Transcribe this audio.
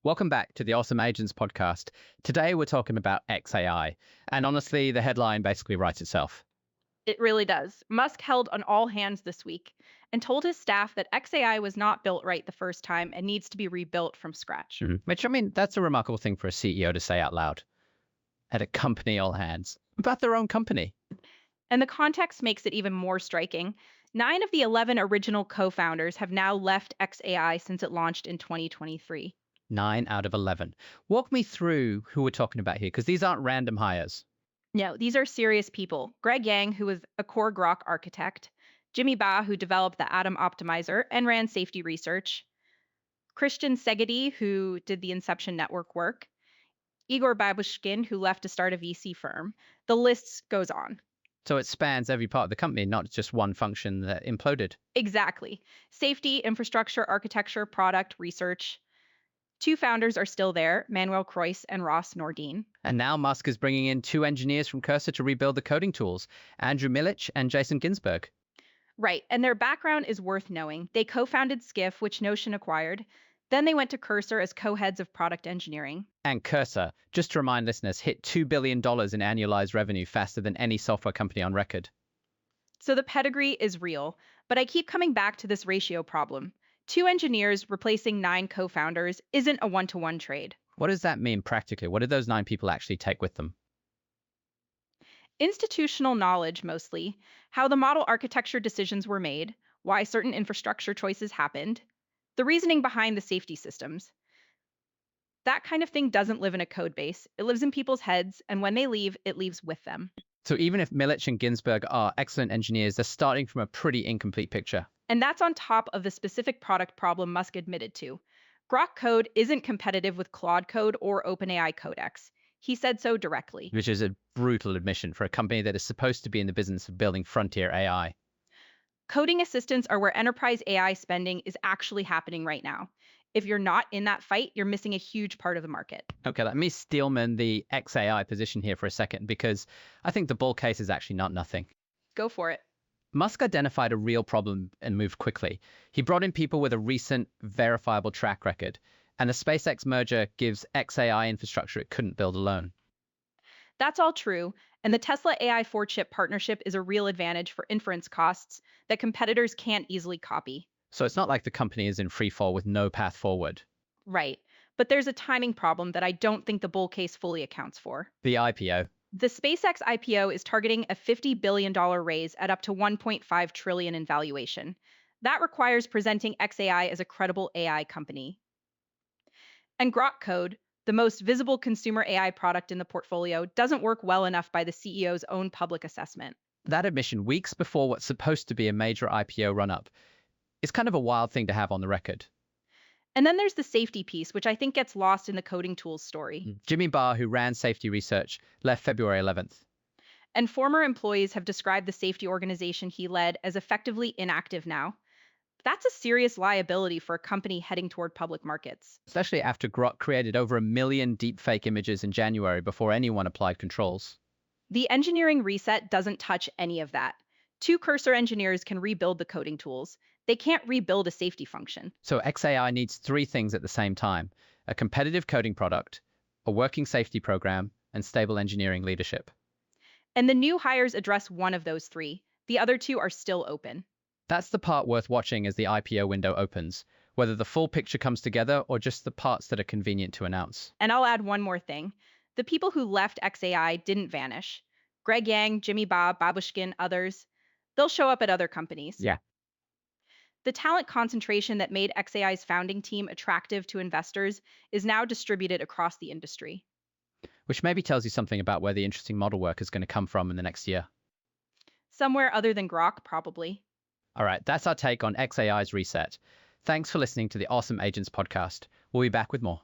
Welcome back to the Awesome Agents podcast. Today we're talking about xAI, and honestly, the headline basically writes itself. It really does. Musk held an all hands this week and told his staff that xAI was not built right the first time and needs to be rebuilt from scratch. Which, I mean, that's a remarkable thing for a CEO to say out loud at a company all hands about their own company. And the context makes it even more striking. 9 of the 11 original co founders have now left xAI since it launched in 2023. 9 out of 11. Walk me through who we're talking about here, because these aren't random hires. No, these are serious people. Greg Yang, who was a core Grok architect, Jimmy Ba, who developed the Atom Optimizer and ran safety research, Christian Segedy, who did the Inception Network work, Igor Babushkin, who left to start a VC firm. The list goes on. So it spans every part of the company, not just one function that imploded. Exactly. Safety, infrastructure, architecture, product, research. 2 founders are still there, Manuel Kreuss and Ross Nordin. And now Musk is bringing in 2 engineers from Cursor to rebuild the coding tools, Andrew Milich and Jason Ginsberg. Right, and their background is worth knowing. They co founded Skiff, which Notion acquired. Then they went to Cursor as co heads of product engineering. And Cursor, just to remind listeners, hit $2 billion in annualized revenue faster than any software company on record. So the pedigree is real, but I keep coming back to this ratio problem. 2 engineers replacing 9 co founders isn't a one-to-one trade. What does that mean practically? What did those 9 people actually take with them? Institutional knowledge mostly, how the model architecture decisions were made, why certain infrastructure choices happened, the reasoning behind the safety systems. That kind of thing doesn't live in a code base. It lives in people's heads, and when they leave, it leaves with them. So even if Milich and Ginsberg are excellent engineers, they're starting from a pretty incomplete picture. And that's on top of the specific product problem Musk admitted to. Grok code isn't competitive with Claude code or OpenAI Codex. He said so directly. Which is a brutal admission for a company that is supposed to be in the business of building frontier AI. Coding assistants are where enterprise AI spending is actually happening right now. If you're not in that fight, you're missing a huge part of the market. Okay, let me steelman the xAI position here for a second, because I think the bull case is actually not nothing. Go for it. Musk identified a real problem and moved quickly. He brought in people with a recent, verifiable track record, and the SpaceX merger gives xAI infrastructure it couldn't build alone. That's all true, and the Tesla AI 4-chip partnership is a real advantage for inference costs that competitors can't easily copy. So it's not like the company is in free fall with no path forward. Right. But there's a timing problem that I don't think the bull case fully accounts for. The IPO. The SpaceX IPO is targeting a $50 billion raise at up to $1.5 trillion in valuation. That requires presenting xAI as a credible AI company. And Grok Code, the most visible consumer AI product in the portfolio, doesn't work well enough by the CEO's own public assessment. That admission, weeks before what's supposed to be a major IPO run-up, is kind of a wild thing to have on the record. And then there's the safety piece, which I think gets lost in the coding tools story. Jimmy Barr, who ran safety research, left February 11th. And former employees have described the safety organization he led as effectively inactive now. That's a serious liability for a company heading toward public markets. Especially after Grok created over 1 million deepfake images in January before anyone applied controls. The engineering reset doesn't touch any of that. 2 Cursor engineers can rebuild the coding tools. They can't rebuild a safety function. So xAI needs 3 things at the same time: a competitive coding product, a working safety program, and stable engineering leadership. And the new hires address one of those 3. The other 2 are still open. That's the part worth watching as the IPO window opens, whether the full picture comes together or just the parts that are convenient to announce. And I'll add one more thing. The people who left xAI didn't vanish. Greg Yang, Jimmy Ba, Babushkin, others. They'll show up at other companies. Yeah. The talent concentration that made xAI's founding team attractive to investors is now distributed across the industry. Which maybe tells you something about where the interesting model work is going to come from in the next year. Somewhere other than Grok, probably. All right, that's our take on xAI's reset. Thanks for listening to the Awesome Agents podcast. We'll be back with more.